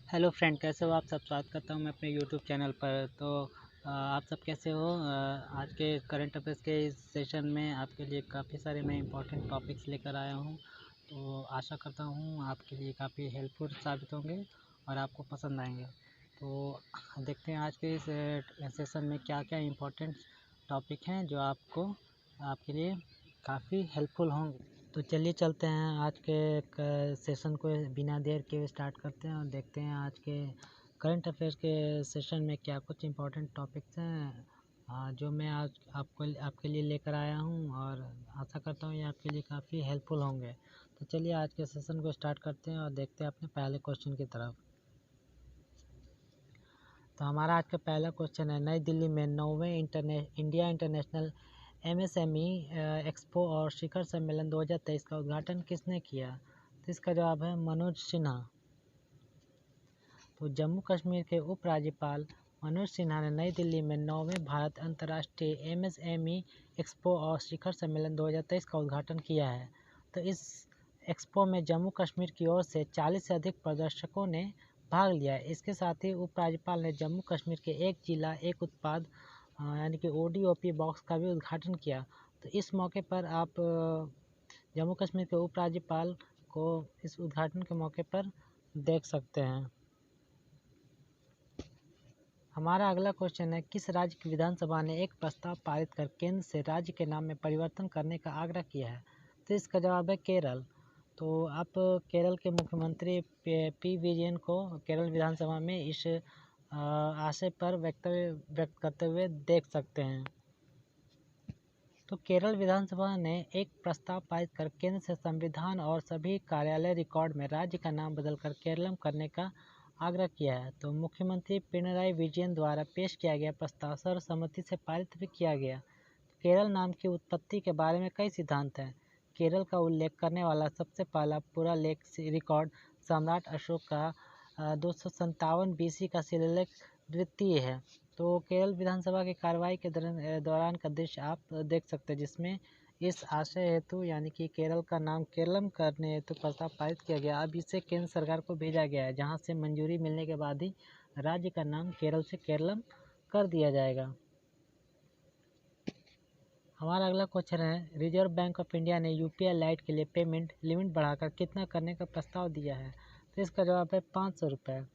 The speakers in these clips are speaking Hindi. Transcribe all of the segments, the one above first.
हेलो फ्रेंड, कैसे हो आप सब। स्वागत करता हूँ मैं अपने यूट्यूब चैनल पर। तो आप सब कैसे हो। आज के करंट अफेयर्स के इस सेशन में आपके लिए काफ़ी सारे मैं इंपॉर्टेंट टॉपिक्स लेकर आया हूँ। तो आशा करता हूँ आपके लिए काफ़ी हेल्पफुल साबित होंगे और आपको पसंद आएंगे। तो देखते हैं आज के इस सेशन में क्या क्या इंपॉर्टेंट टॉपिक हैं जो आपके लिए काफ़ी हेल्पफुल होंगे। तो चलिए चलते हैं आज के सेशन को बिना देर के स्टार्ट करते हैं और देखते हैं आज के करंट अफेयर्स के सेशन में क्या कुछ इम्पोर्टेंट टॉपिक्स हैं जो मैं आज आपके लिए लेकर आया हूं, और आशा करता हूं ये आपके लिए काफ़ी हेल्पफुल होंगे। तो चलिए आज के सेशन को स्टार्ट करते हैं और देखते हैं अपने पहले क्वेश्चन की तरफ। तो हमारा आज का पहला क्वेश्चन है, नई दिल्ली में 9वें इंडिया इंटरनेशनल एमएसएमई एक्सपो और शिखर सम्मेलन 2023 का उद्घाटन किसने किया। तो इसका जवाब है मनोज सिन्हा। तो जम्मू कश्मीर के उपराज्यपाल मनोज सिन्हा ने नई दिल्ली में 9वें भारत अंतर्राष्ट्रीय एमएसएमई एक्सपो और शिखर सम्मेलन 2023 का उद्घाटन किया है। तो इस एक्सपो में जम्मू कश्मीर की ओर से 40 से अधिक प्रदर्शकों ने भाग लिया। इसके साथ ही उपराज्यपाल ने जम्मू कश्मीर के एक जिला एक उत्पाद यानी कि ODOP बॉक्स का भी उद्घाटन किया। तो इस मौके पर आप जम्मू कश्मीर के उपराज्यपाल को इस उद्घाटन के मौके पर देख सकते हैं। हमारा अगला क्वेश्चन है, किस राज्य की विधानसभा ने एक प्रस्ताव पारित कर केंद्र से राज्य के नाम में परिवर्तन करने का आग्रह किया है। तो इसका जवाब है केरल। तो आप केरल के मुख्यमंत्री पी विजयन को केरल विधानसभा में इस आशय पर व्यक्त करते हुए देख सकते हैं। तो केरल विधानसभा ने एक प्रस्ताव पारित कर केंद्र से संविधान और सभी कार्यालय रिकॉर्ड में राज्य का नाम बदलकर केरलम करने का आग्रह किया है। तो मुख्यमंत्री पिनराई विजयन द्वारा पेश किया गया प्रस्ताव सर्वसम्मति से पारित भी किया गया। केरल नाम की उत्पत्ति के बारे में कई सिद्धांत हैं। केरल का उल्लेख करने वाला सबसे पहला पूरा लेख रिकॉर्ड सम्राट अशोक का 257 BC का शिलालेख द्वितीय है। तो केरल विधानसभा की कार्रवाई के दौरान का दृश्य आप देख सकते हैं, जिसमें इस आशय हेतु यानी कि केरल का नाम केरलम करने हेतु प्रस्ताव पारित किया गया। अब इसे केंद्र सरकार को भेजा गया है, जहां से मंजूरी मिलने के बाद ही राज्य का नाम केरल से केरलम कर दिया जाएगा। हमारा अगला क्वेश्चन है, रिजर्व बैंक ऑफ इंडिया ने UPI लाइट के लिए पेमेंट लिमिट बढ़ाकर कितना करने का प्रस्ताव दिया है। तो इसका जवाब है 500 रुपये।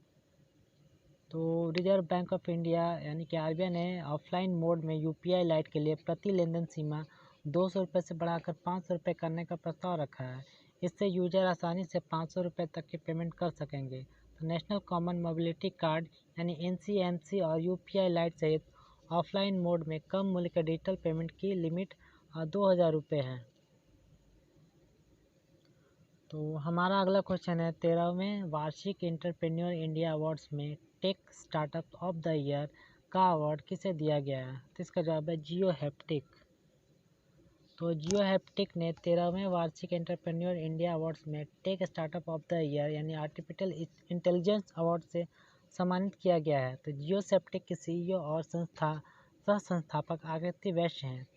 तो रिजर्व बैंक ऑफ इंडिया यानी कि RBI ने ऑफलाइन मोड में UPI लाइट के लिए प्रति लेनदेन सीमा 200 रुपये से बढ़ाकर 500 रुपये करने का प्रस्ताव रखा है। इससे यूजर आसानी से 500 रुपये तक की पेमेंट कर सकेंगे। तो नेशनल कॉमन मोबिलिटी कार्ड यानी NCMC और UPI लाइट सहित ऑफलाइन मोड में कम मूल्य के डिजिटल पेमेंट की लिमिट 2000 रुपये है। तो हमारा अगला क्वेश्चन है, 13वें वार्षिक एंटरप्रेन्योर इंडिया अवार्ड्स में tech startup of the year का अवार्ड किसे दिया गया है। तो इसका जवाब है जियो हैप्टिक। तो जियो हैप्टिक ने 13वें वार्षिक एंटरप्रेन्योर इंडिया अवार्ड्स में tech startup of the year यानी आर्टिफिशियल इंटेलिजेंस अवार्ड से सम्मानित किया गया है। तो जियो हैप्टिक के CEO और सह संस्थापक आकृति वैश्य हैं।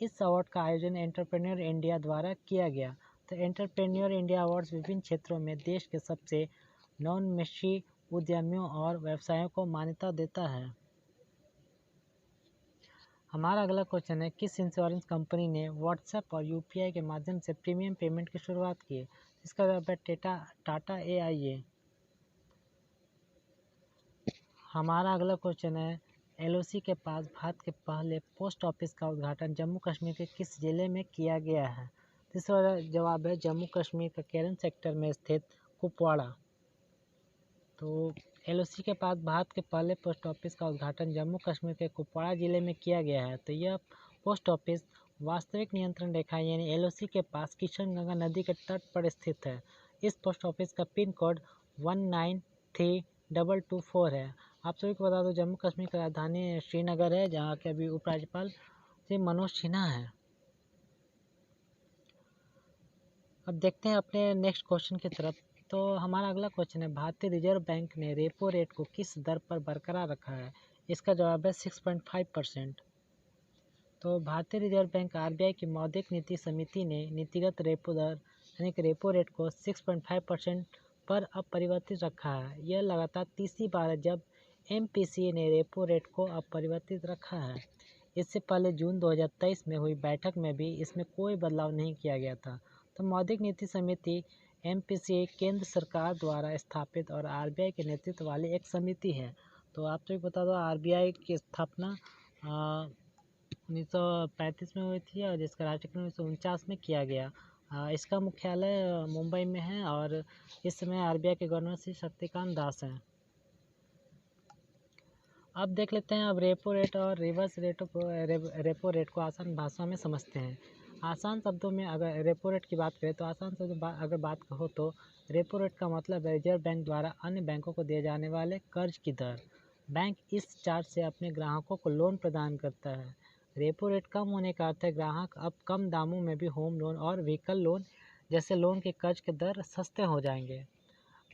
इस अवार्ड का आयोजन एंटरप्रेन्योर इंडिया द्वारा किया गया। तो एंटरप्रेन्योर इंडिया अवार्ड्स विभिन्न क्षेत्रों में देश के सबसे नवोन्मेषी उद्यमियों और व्यवसायों को मान्यता देता है। हमारा अगला क्वेश्चन है, किस इंश्योरेंस कंपनी ने व्हाट्सएप और UPI के माध्यम से प्रीमियम पेमेंट की शुरुआत की है। इसका जवाब है टाटा AIA। हमारा अगला क्वेश्चन है, LOC के पास भारत के पहले पोस्ट ऑफिस का उद्घाटन जम्मू कश्मीर के किस जिले में किया गया है। इसका जवाब है जम्मू कश्मीर का केरन सेक्टर में स्थित कुपवाड़ा। तो LOC के पास भारत के पहले पोस्ट ऑफिस का उद्घाटन जम्मू कश्मीर के कुपवाड़ा जिले में किया गया है। तो यह पोस्ट ऑफिस वास्तविक नियंत्रण रेखा यानी LOC के पास किशनगंगा नदी के तट पर स्थित है। इस पोस्ट ऑफिस का पिन कोड 193224 है। आप सभी को बता दो, जम्मू कश्मीर की राजधानी श्रीनगर है, जहाँ के अभी उपराज्यपाल श्री मनोज सिन्हा है। अब देखते हैं अपने नेक्स्ट क्वेश्चन की तरफ। तो हमारा अगला क्वेश्चन है, भारतीय रिजर्व बैंक ने रेपो रेट को किस दर पर बरकरार रखा है। इसका जवाब है 6.5%। तो भारतीय रिजर्व बैंक RBI की मौद्रिक नीति समिति ने नीतिगत रेपो दर यानी कि रेपो रेट को 6.5% पर अपरिवर्तित रखा है। यह लगातार तीसरी बार है जब MPC ने रेपो रेट को अपरिवर्तित रखा है। इससे पहले जून 2023 में हुई बैठक में भी इसमें कोई बदलाव नहीं किया गया था। तो मौद्रिक नीति समिति MPC केंद्र सरकार द्वारा स्थापित और RBI के नेतृत्व वाली एक समिति है। तो आप तो बता दो, RBI की स्थापना 1935 में हुई थी और जिसका राज्यक्रम 1949 में किया गया। इसका मुख्यालय मुंबई में है और इस समय RBI के गवर्नर श्री शक्तिकांत दास हैं। अब देख लेते हैं, अब रेपो रेट और रिवर्स रेपो रेट को आसान भाषा में समझते हैं। आसान शब्दों में अगर रेपो रेट की बात करें तो आसान शब्दों अगर बात हो तो रेपो रेट का मतलब है रिजर्व बैंक द्वारा अन्य बैंकों को दिए जाने वाले कर्ज की दर। बैंक इस चार्ज से अपने ग्राहकों को लोन प्रदान करता है। रेपो रेट कम होने का अर्थ है ग्राहक अब कम दामों में भी होम लोन और व्हीकल लोन जैसे लोन के कर्ज के दर सस्ते हो जाएंगे।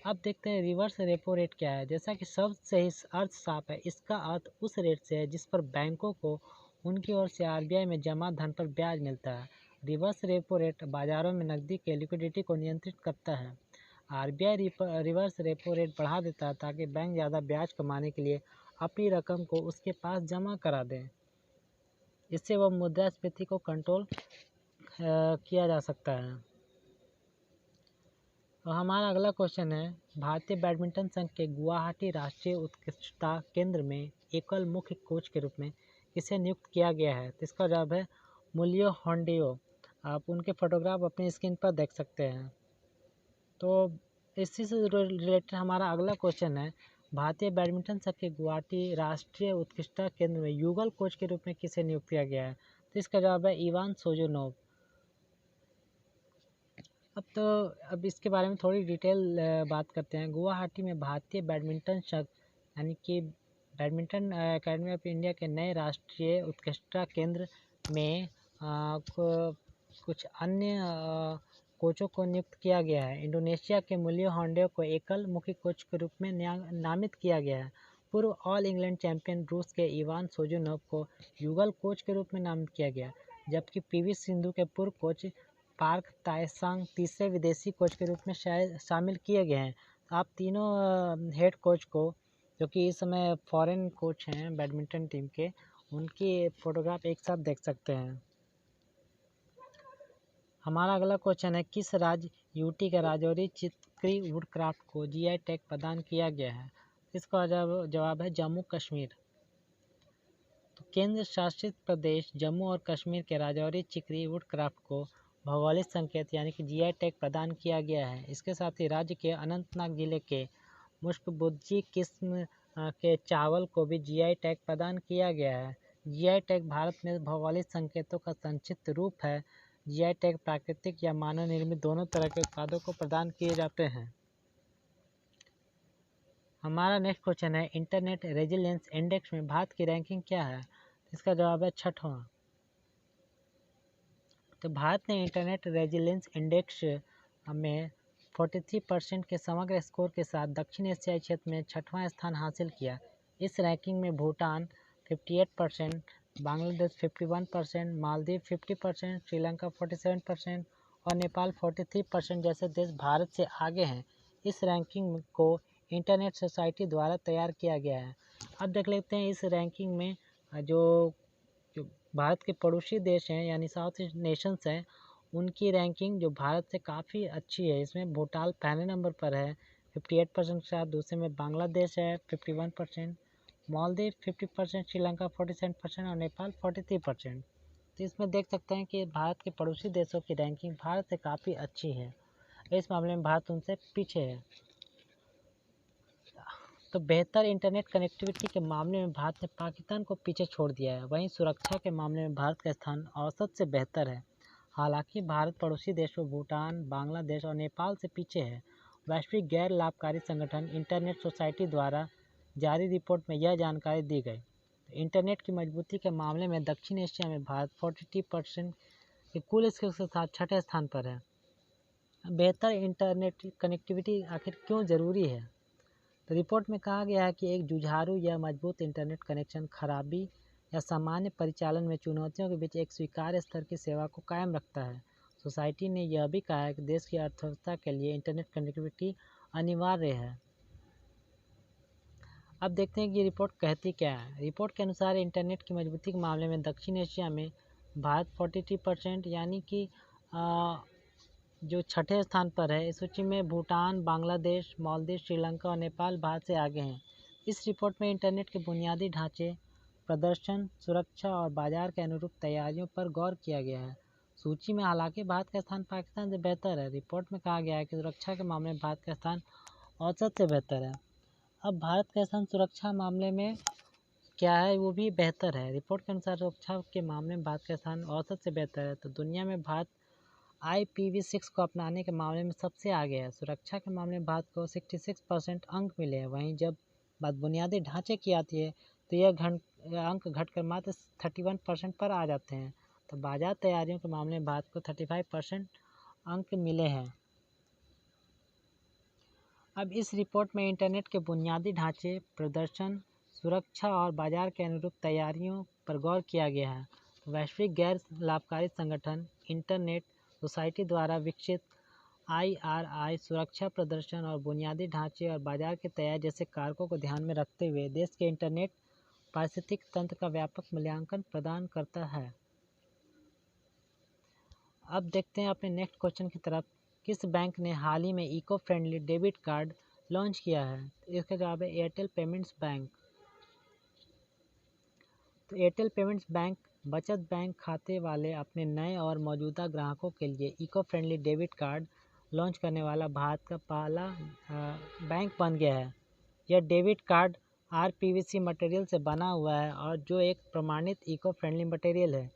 अब देखते हैं रिवर्स रेपो रेट क्या है। जैसा कि शब्द से ही अर्थ साफ है, इसका अर्थ उस रेट से है जिस पर बैंकों को उनकी ओर से RBI में जमा धन पर ब्याज मिलता है। रिवर्स रेपो रेट बाजारों में नकदी के लिक्विडिटी को नियंत्रित करता है। RBI रिवर्स रेपो रेट बढ़ा देता है ताकि बैंक ज़्यादा ब्याज कमाने के लिए अपनी रकम को उसके पास जमा करा दें। इससे वह मुद्रास्फीति को कंट्रोल किया जा सकता है। और हमारा अगला क्वेश्चन है, भारतीय बैडमिंटन संघ के गुवाहाटी राष्ट्रीय उत्कृष्टता केंद्र में एकल मुख्य कोच के रूप में किसे नियुक्त किया गया है? तो इसका जवाब है मुलियो होंडियो। आप उनके फोटोग्राफ अपनी स्क्रीन पर देख सकते हैं। तो इसी से रिलेटेड हमारा अगला क्वेश्चन है, भारतीय बैडमिंटन संघ के गुवाहाटी राष्ट्रीय उत्कृष्टता केंद्र में युगल कोच के रूप में किसे नियुक्त किया गया है? तो इसका जवाब है इवान सोजुनोव। अब इसके बारे में थोड़ी डिटेल बात करते हैं। गुवाहाटी में भारतीय बैडमिंटन संघ यानी कि बैडमिंटन एकेडमी ऑफ इंडिया के नए राष्ट्रीय उत्कृष्टता केंद्र में कुछ अन्य कोचों को नियुक्त किया गया है। इंडोनेशिया के मुलियो होंडियो को एकल मुख्य कोच के रूप में नामित किया गया है। पूर्व ऑल इंग्लैंड चैंपियन रूस के इवान सोजुनोव को युगल कोच के रूप में नामित किया गया, जबकि PV सिंधु के पूर्व कोच पार्क ताएसांग तीसरे विदेशी कोच के रूप में शामिल किए गए हैं। आप तीनों हेड कोच को, जो कि इस समय फॉरेन कोच हैं बैडमिंटन टीम के, उनकी फोटोग्राफ एक साथ देख सकते हैं। हमारा अगला क्वेश्चन है, किस राज्य यूटी के राजौरी चित्करी वुडक्राफ्ट को GI टैग प्रदान किया गया है? इसका जवाब है जम्मू कश्मीर। तो केंद्र शासित प्रदेश जम्मू और कश्मीर के राजौरी चिकरी वुडक्राफ्ट को भौगोलिक संकेत यानी कि GI टैग प्रदान किया गया है। इसके साथ ही राज्य के अनंतनाग जिले के मुश्कबुद्जी किस्म के चावल को भी GI टैग प्रदान किया गया है। GI टैग भारत में भौगोलिक संकेतों का संक्षिप्त रूप है। GI टैग प्राकृतिक या मानव निर्मित दोनों तरह के उत्पादों को प्रदान किए जाते हैं। हमारा नेक्स्ट क्वेश्चन है, इंटरनेट रेजिलियंस इंडेक्स में भारत की रैंकिंग क्या है? इसका जवाब है 6वां। तो भारत ने इंटरनेट रेजिलियंस इंडेक्स में 43% के समग्र स्कोर के साथ दक्षिण एशियाई क्षेत्र में 6वां स्थान हासिल किया। इस रैंकिंग में भूटान 58%, बांग्लादेश 51%, मालदीव 50%, श्रीलंका 47% और नेपाल 43% जैसे देश भारत से आगे हैं। इस रैंकिंग को इंटरनेट सोसाइटी द्वारा तैयार किया गया है। अब देख लेते हैं इस रैंकिंग में जो भारत के पड़ोसी देश हैं यानी साउथ ईस्ट नेशंस हैं, उनकी रैंकिंग जो भारत से काफ़ी अच्छी है। इसमें भूटान पहले नंबर पर है 58% के साथ, दूसरे में बांग्लादेश है 51%, मालदीव 50%, श्रीलंका 47% और नेपाल 43%। तो इसमें देख सकते हैं कि भारत के पड़ोसी देशों की रैंकिंग भारत से काफ़ी अच्छी है। इस मामले में भारत उनसे पीछे है। तो बेहतर इंटरनेट कनेक्टिविटी के मामले में भारत ने पाकिस्तान को पीछे छोड़ दिया है। वहीं सुरक्षा के मामले में भारत का स्थान औसत से बेहतर है। हालांकि भारत पड़ोसी देशों भूटान, बांग्लादेश और नेपाल से पीछे है। वैश्विक गैर लाभकारी संगठन इंटरनेट सोसाइटी द्वारा जारी रिपोर्ट में यह जानकारी दी गई। इंटरनेट की मजबूती के मामले में दक्षिण एशिया में भारत 43% के कुल स्कोर के साथ 6ठे स्थान पर है। बेहतर इंटरनेट कनेक्टिविटी आखिर क्यों ज़रूरी है? तो रिपोर्ट में कहा गया है कि एक जुझारू या मजबूत इंटरनेट कनेक्शन खराबी या सामान्य परिचालन में चुनौतियों के बीच एक स्वीकार्य स्तर की सेवा को कायम रखता है। सोसाइटी ने यह भी कहा है कि देश की अर्थव्यवस्था के लिए इंटरनेट कनेक्टिविटी अनिवार्य है। अब देखते हैं कि ये रिपोर्ट कहती क्या है। रिपोर्ट के अनुसार इंटरनेट की मजबूती के मामले में दक्षिण एशिया में भारत 43% यानी कि जो छठे स्थान पर है। इस सूची में भूटान, बांग्लादेश, मालदीव, श्रीलंका और नेपाल भारत से आगे हैं। इस रिपोर्ट में इंटरनेट के बुनियादी ढांचे, प्रदर्शन, सुरक्षा और बाजार के अनुरूप तैयारियों पर गौर किया गया है। सूची में हालांकि भारत का स्थान पाकिस्तान से बेहतर है। रिपोर्ट में कहा गया है कि सुरक्षा के मामले में भारत का स्थान औसत से बेहतर है। अब भारत का स्थान सुरक्षा मामले में क्या है, वो भी बेहतर है। रिपोर्ट के अनुसार सुरक्षा के मामले में भारत का स्थान औसत से बेहतर है। तो दुनिया में भारत IPv6 को अपनाने के मामले में सबसे आगे है। सुरक्षा के मामले में भारत को 66% अंक मिले हैं। वहीं जब बात बुनियादी ढांचे की आती है तो यह अंक घटकर मात्र 31% पर आ जाते हैं। तो बाजार तैयारियों के मामले में भारत को 35% अंक मिले हैं। अब इस रिपोर्ट में इंटरनेट के बुनियादी ढांचे, प्रदर्शन, सुरक्षा और बाजार के अनुरूप तैयारियों पर गौर किया गया है। वैश्विक गैर लाभकारी संगठन इंटरनेट सोसाइटी द्वारा विकसित IRI सुरक्षा, प्रदर्शन और बुनियादी ढांचे और बाजार की तैयारी जैसे कारकों को ध्यान में रखते हुए देश के इंटरनेट पारिस्थितिक तंत्र का व्यापक मूल्यांकन प्रदान करता है। अब देखते हैं अपने नेक्स्ट क्वेश्चन की तरफ। किस बैंक ने हाल ही में eco friendly debit card launch किया है? इसका जवाब है एयरटेल पेमेंट्स बैंक। तो एयरटेल पेमेंट्स बैंक बचत बैंक खाते वाले अपने नए और मौजूदा ग्राहकों के लिए eco friendly debit card launch करने वाला भारत का पहला बैंक बन गया है। यह डेबिट कार्ड RPVC मटेरियल से बना हुआ है और जो एक प्रमाणित इको फ्रेंडली मटेरियल है।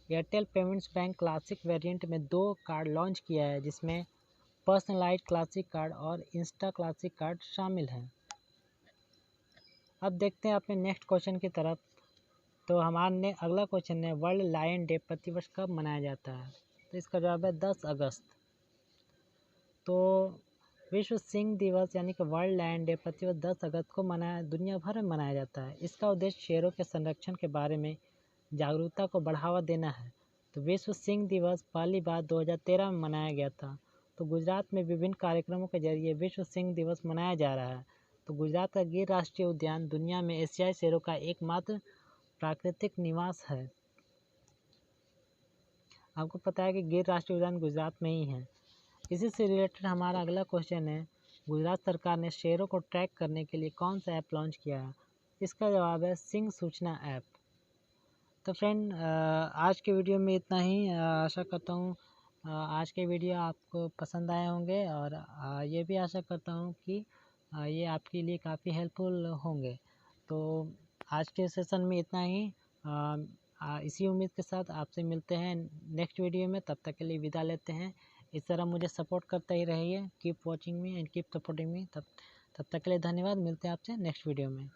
Airtel payments bank classic variant में 2 कार्ड लॉन्च किया है, जिसमें पर्सनलाइज्ड क्लासिक कार्ड और इंस्टा क्लासिक कार्ड शामिल हैं। अब देखते हैं अपने नेक्स्ट क्वेश्चन की तरफ। तो हमारे अगला क्वेश्चन है वर्ल्ड लायन डे प्रतिवर्ष कब मनाया जाता है? तो इसका जवाब है 10 अगस्त। तो विश्व सिंह दिवस यानी कि वर्ल्ड लायन डे प्रतिवर्ष 10 अगस्त को दुनिया भर में मनाया जाता है। इसका उद्देश्य शेरों के संरक्षण के बारे में जागरूकता को बढ़ावा देना है। तो विश्व सिंह दिवस पहली बार 2013 में मनाया गया था। तो गुजरात में विभिन्न कार्यक्रमों के जरिए विश्व सिंह दिवस मनाया जा रहा है। तो गुजरात का गिर राष्ट्रीय उद्यान दुनिया में एशियाई शेरों का एकमात्र प्राकृतिक निवास है। आपको पता है कि गिर राष्ट्रीय उद्यान गुजरात में ही है। इसी से रिलेटेड हमारा अगला क्वेश्चन है गुजरात सरकार ने शेरों को ट्रैक करने के लिए कौन सा ऐप लॉन्च किया है? इसका जवाब है सिंह सूचना ऐप। तो फ्रेंड आज के वीडियो में इतना ही। आशा करता हूँ आज के वीडियो आपको पसंद आए होंगे और ये भी आशा करता हूँ कि ये आपके लिए काफ़ी हेल्पफुल होंगे। तो आज के सेशन में इतना ही। इसी उम्मीद के साथ आपसे मिलते हैं नेक्स्ट वीडियो में। तब तक के लिए विदा लेते हैं। इस तरह मुझे सपोर्ट करते ही रहिए। Keep watching me and keep supporting me. तब तक के लिए धन्यवाद। मिलते हैं आपसे नेक्स्ट वीडियो में।